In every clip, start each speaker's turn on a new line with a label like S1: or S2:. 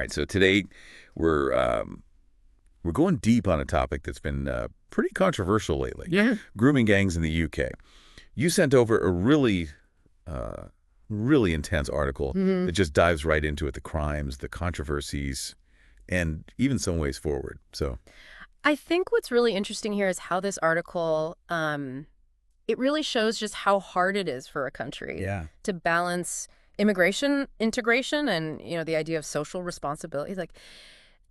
S1: All right, so today we're we're going deep on a topic that's been pretty controversial lately.
S2: Yeah.
S1: Grooming gangs in the UK. You sent over a uh, really intense article
S2: hmm
S1: that just dives right into it, the crimes, the controversies, and even some ways forward. So,
S2: I think what's really interesting here is how this article, it really shows just how hard it is for a country
S1: yeah,
S2: to balance immigration, integration, and, the idea of social responsibility. Like,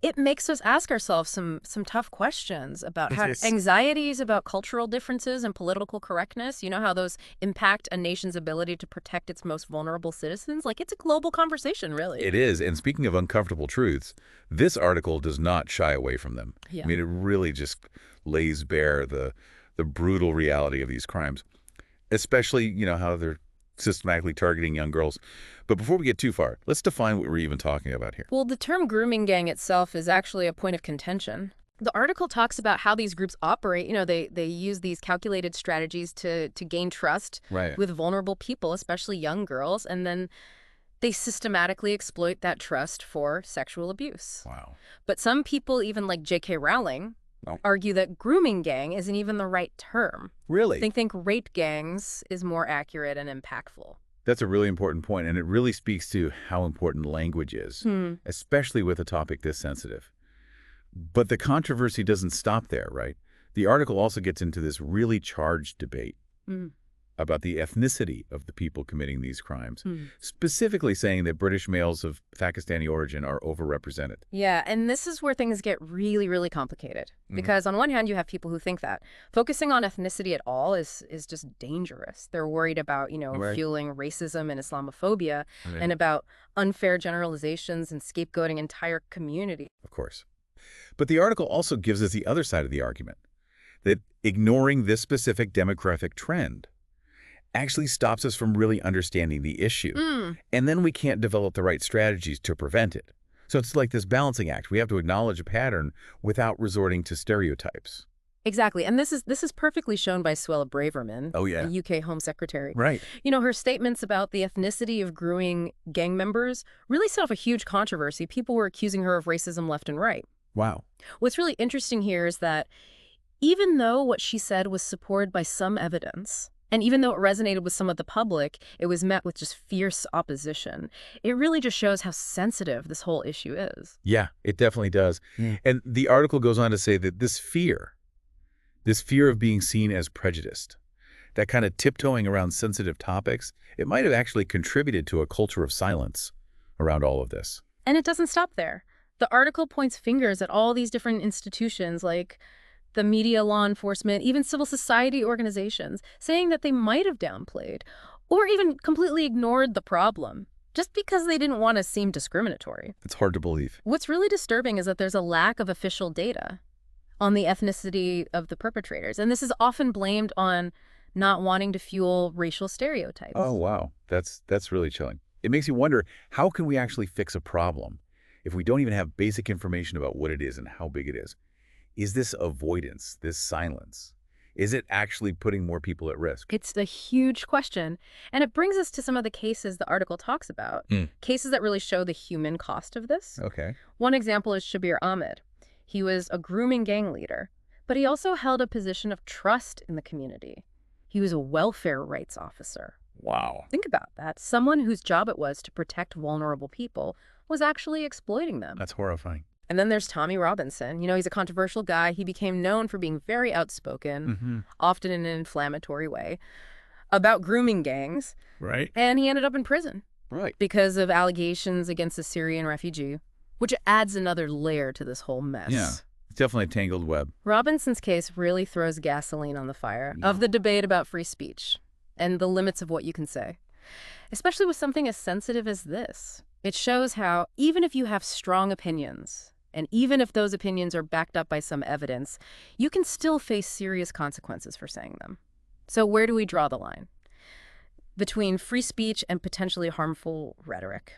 S2: it makes us ask ourselves some tough questions about how
S1: Yes.
S2: anxieties about cultural differences and political correctness, how those impact a nation's ability to protect its most vulnerable citizens. Like, it's a global conversation, really.
S1: It is. And speaking of uncomfortable truths, this article does not shy away from them. I
S2: Yeah.
S1: mean, it really just lays bare the brutal reality of these crimes, especially, how they're systematically targeting young girls. But before we get too far, let's define what we're even talking about here.
S2: Well, the term grooming gang itself is actually a point of contention. The article talks about how these groups operate. They use these calculated strategies to gain trust
S1: Right.
S2: with vulnerable people, especially young girls, and then they systematically exploit that trust for sexual abuse.
S1: Wow.
S2: But some people, even like J.K. Rowling,
S1: Oh.
S2: argue that grooming gang isn't even the right term.
S1: Really?
S2: They think rape gangs is more accurate and impactful.
S1: That's a really important point, and it really speaks to how important language is,
S2: Hmm.
S1: especially with a topic this sensitive. But the controversy doesn't stop there, right? The article also gets into this really charged debate
S2: Mm.
S1: about the ethnicity of the people committing these crimes,
S2: Hmm.
S1: specifically saying that British males of Pakistani origin are overrepresented.
S2: Yeah, and this is where things get really, really complicated.
S1: Mhm.
S2: Because on one hand, you have people who think that focusing on ethnicity at all is just dangerous. They're worried about,
S1: Right.
S2: fueling racism and Islamophobia,
S1: Right.
S2: and about unfair generalizations and scapegoating entire community.
S1: Of course. But the article also gives us the other side of the argument, that ignoring this specific demographic trend actually stops us from really understanding the issue.
S2: Mm,
S1: And then we can't develop the right strategies to prevent it. So it's like this balancing act. We have to acknowledge a pattern without resorting to stereotypes.
S2: exactly. And this is perfectly shown by Suella Braverman,
S1: Oh, yeah.
S2: the UK Home Secretary.
S1: Right.
S2: Her statements about the ethnicity of grooming gang members really set off a huge controversy. People were accusing her of racism left and right.
S1: Wow.
S2: What's really interesting here is that even though what she said was supported by some evidence, and even though it resonated with some of the public, it was met with just fierce opposition. It really just shows how sensitive this whole issue is.
S1: Yeah, it definitely does.
S2: Mm.
S1: And the article goes on to say that this fear of being seen as prejudiced, that kind of tiptoeing around sensitive topics, it might have actually contributed to a culture of silence around all of this.
S2: And it doesn't stop there. The article points fingers at all these different institutions like the media, law enforcement, even civil society organizations, saying that they might have downplayed or even completely ignored the problem just because they didn't want to seem discriminatory.
S1: It's hard to believe.
S2: What's really disturbing is that there's a lack of official data on the ethnicity of the perpetrators, and this is often blamed on not wanting to fuel racial stereotypes.
S1: Oh, wow. That's really chilling. It makes you wonder, how can we actually fix a problem if we don't even have basic information about what it is and how big it is? Is this avoidance, this silence? Is it actually putting more people at risk?
S2: It's a huge question, and it brings us to some of the cases the article talks about, cases that really show the human cost of this.
S1: Okay.
S2: One example is Shabir Ahmed. He was a grooming gang leader, but he also held a position of trust in the community. He was a welfare rights officer.
S1: Wow.
S2: Think about that. Someone whose job it was to protect vulnerable people was actually exploiting them.
S1: That's horrifying.
S2: And then there's Tommy Robinson. He's a controversial guy. He became known for being very outspoken, often in an inflammatory way, about grooming gangs.
S1: Right.
S2: And he ended up in prison
S1: Right.
S2: because of allegations against a Syrian refugee, which adds another layer to this whole mess.
S1: Yeah. It's definitely a tangled web.
S2: Robinson's case really throws gasoline on the fire of the debate about free speech and the limits of what you can say, especially with something as sensitive as this. It shows how, even if you have strong opinions, and even if those opinions are backed up by some evidence, you can still face serious consequences for saying them. So where do we draw the line between free speech and potentially harmful rhetoric?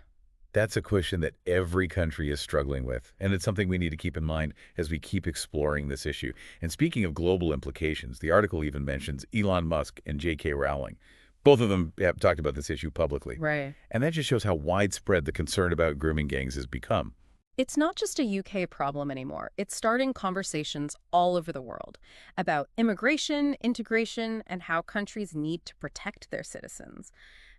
S1: That's a question that every country is struggling with, and it's something we need to keep in mind as we keep exploring this issue. And speaking of global implications, the article even mentions Elon Musk and J.K. Rowling. Both of them have talked about this issue publicly.
S2: Right.
S1: And that just shows how widespread the concern about grooming gangs has become.
S2: It's not just a UK problem anymore. It's starting conversations all over the world about immigration, integration, and how countries need to protect their citizens.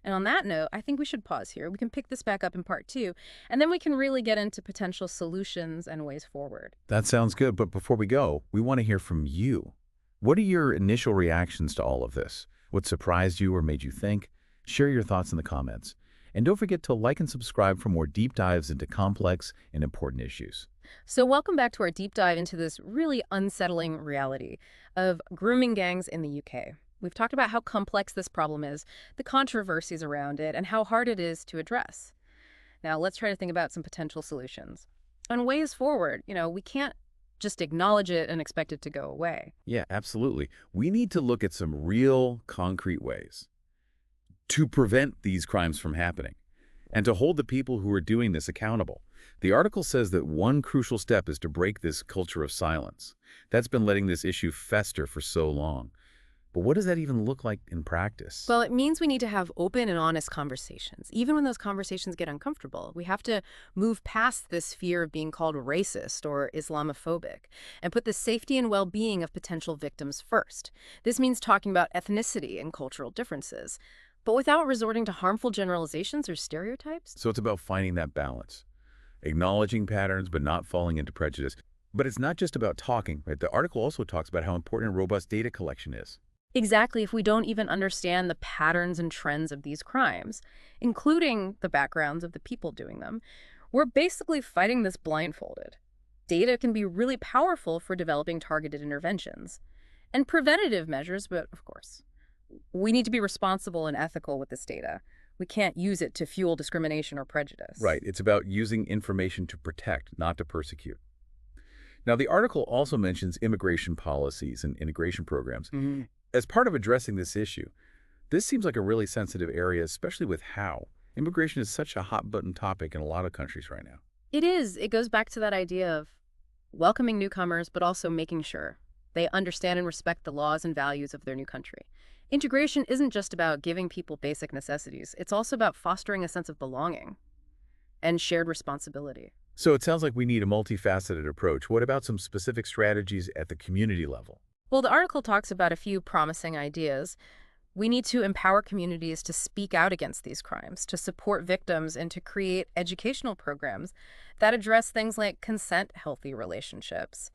S2: And on that note, I think we should pause here. We can pick this back up in part two, and then we can really get into potential solutions and ways forward.
S1: That sounds good, but before we go, we want to hear from you. What are your initial reactions to all of this? What surprised you or made you think? Share your thoughts in the comments. And don't forget to like and subscribe for more deep dives into complex and important issues.
S2: So welcome back to our deep dive into this really unsettling reality of grooming gangs in the UK. We've talked about how complex this problem is, the controversies around it, and how hard it is to address. Now, let's try to think about some potential solutions. And ways forward, we can't just acknowledge it and expect it to go away.
S1: Yeah, absolutely. We need to look at some real, concrete ways to prevent these crimes from happening and to hold the people who are doing this accountable. The article says that one crucial step is to break this culture of silence. That's been letting this issue fester for so long. But what does that even look like in practice?
S2: Well, it means we need to have open and honest conversations. Even when those conversations get uncomfortable, we have to move past this fear of being called racist or Islamophobic and put the safety and well-being of potential victims first. This means talking about ethnicity and cultural differences, but without resorting to harmful generalizations or stereotypes.
S1: So it's about finding that balance, acknowledging patterns but not falling into prejudice. But it's not just about talking, right? The article also talks about how important robust data collection is.
S2: Exactly, if we don't even understand the patterns and trends of these crimes, including the backgrounds of the people doing them, we're basically fighting this blindfolded. Data can be really powerful for developing targeted interventions and preventative measures, but of course, we need to be responsible and ethical with this data. We can't use it to fuel discrimination or prejudice.
S1: Right. It's about using information to protect, not to persecute. Now, the article also mentions immigration policies and integration programs. As part of addressing this issue, this seems like a really sensitive area, especially with how immigration is such a hot-button topic in a lot of countries right now.
S2: It is. It goes back to that idea of welcoming newcomers, but also making sure they understand and respect the laws and values of their new country. Integration isn't just about giving people basic necessities. It's also about fostering a sense of belonging and shared responsibility.
S1: So it sounds like we need a multifaceted approach. What about some specific strategies at the community level?
S2: Well, the article talks about a few promising ideas. We need to empower communities to speak out against these crimes, to support victims, and to create educational programs that address things like consent-healthy relationships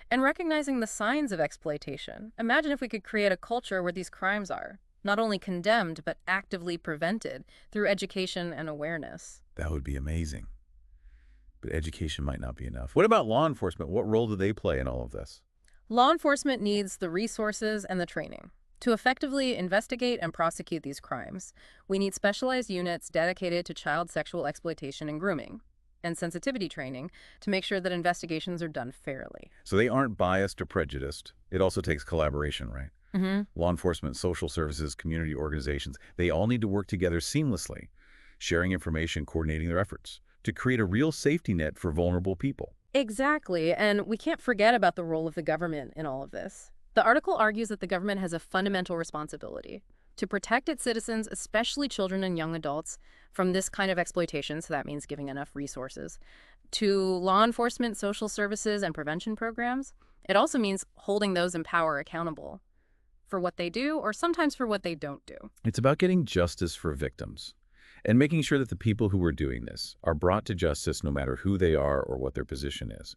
S2: and recognizing the signs of exploitation. Imagine if we could create a culture where these crimes are not only condemned, but actively prevented through education and awareness.
S1: That would be amazing. But education might not be enough. What about law enforcement? What role do they play in all of this?
S2: Law enforcement needs the resources and the training. To effectively investigate and prosecute these crimes, we need specialized units dedicated to child sexual exploitation and grooming, and sensitivity training to make sure that investigations are done fairly.
S1: So they aren't biased or prejudiced. It also takes collaboration, right? Law enforcement, social services, community organizations, they all need to work together seamlessly, sharing information, coordinating their efforts to create a real safety net for vulnerable people.
S2: Exactly, and we can't forget about the role of the government in all of this. The article argues that the government has a fundamental responsibility to protect its citizens, especially children and young adults, from this kind of exploitation, so that means giving enough resources, to law enforcement, social services, and prevention programs. It also means holding those in power accountable for what they do, or sometimes for what they don't do.
S1: It's about getting justice for victims and making sure that the people who are doing this are brought to justice no matter who they are or what their position is.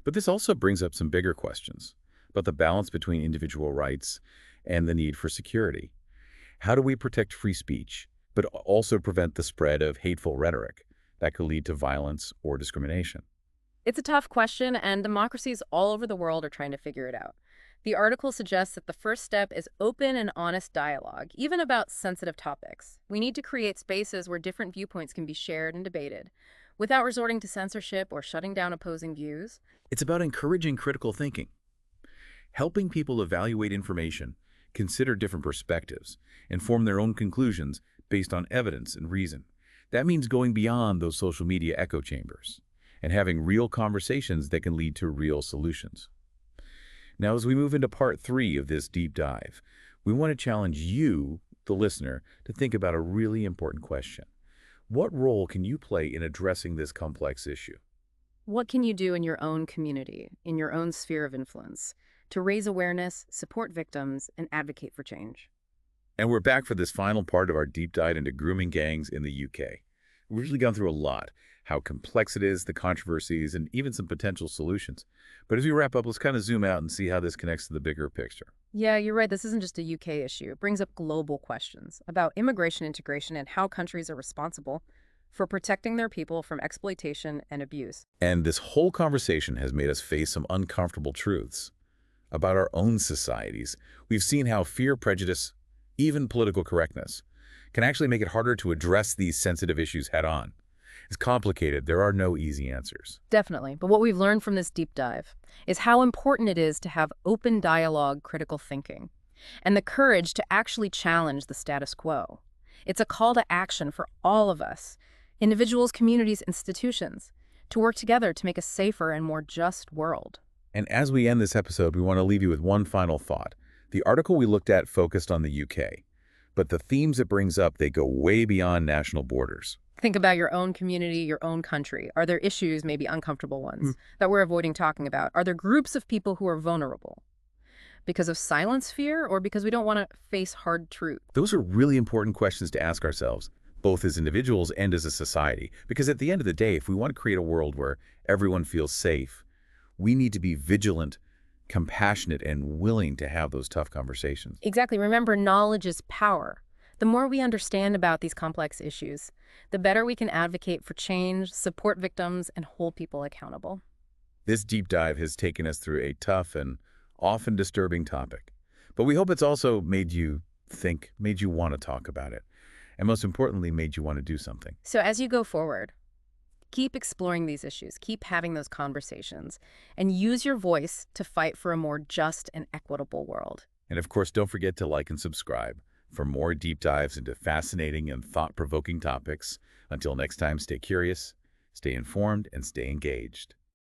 S1: But this also brings up some bigger questions about the balance between individual rights and the need for security. How do we protect free speech, but also prevent the spread of hateful rhetoric that could lead to violence or discrimination?
S2: It's a tough question, and democracies all over the world are trying to figure it out. The article suggests that the first step is open and honest dialogue, even about sensitive topics. We need to create spaces where different viewpoints can be shared and debated, without resorting to censorship or shutting down opposing views.
S1: It's about encouraging critical thinking, helping people evaluate information, consider different perspectives, and form their own conclusions based on evidence and reason. That means going beyond those social media echo chambers and having real conversations that can lead to real solutions. Now, as we move into part 3 of this deep dive, we want to challenge you, the listener, to think about a really important question. What role can you play in addressing this complex issue?
S2: What can you do in your own community, in your own sphere of influence, to raise awareness, support victims, and advocate for change?
S1: And we're back for this final part of our deep dive into grooming gangs in the UK. We've really gone through a lot, how complex it is, the controversies, and even some potential solutions. But as we wrap up, let's kind of zoom out and see how this connects to the bigger picture.
S2: Yeah, you're right. This isn't just a UK issue. It brings up global questions about immigration integration and how countries are responsible for protecting their people from exploitation and abuse.
S1: And this whole conversation has made us face some uncomfortable truths about our own societies. We've seen how fear, prejudice, even political correctness, can actually make it harder to address these sensitive issues head-on. It's complicated. There are no easy answers.
S2: Definitely. But what we've learned from this deep dive is how important it is to have open dialogue, critical thinking, and the courage to actually challenge the status quo. It's a call to action for all of us, individuals, communities, institutions, to work together to make a safer and more just world.
S1: And as we end this episode, we want to leave you with one final thought. The article we looked at focused on the UK, but the themes it brings up, they go way beyond national borders.
S2: Think about your own community, your own country. Are there issues, maybe uncomfortable ones, that we're avoiding talking about? Are there groups of people who are vulnerable because of silence fear or because we don't want to face hard truth?
S1: Those are really important questions to ask ourselves, both as individuals and as a society. Because at the end of the day, if we want to create a world where everyone feels safe, we need to be vigilant, compassionate, and willing to have those tough conversations.
S2: Exactly. Remember, knowledge is power. The more we understand about these complex issues, the better we can advocate for change, support victims, and hold people accountable.
S1: This deep dive has taken us through a tough and often disturbing topic. But we hope it's also made you think, made you want to talk about it, and most importantly, made you want to do something.
S2: So as you go forward, keep exploring these issues, keep having those conversations, and use your voice to fight for a more just and equitable world.
S1: And of course, don't forget to like and subscribe for more deep dives into fascinating and thought-provoking topics. Until next time, stay curious, stay informed, and stay engaged.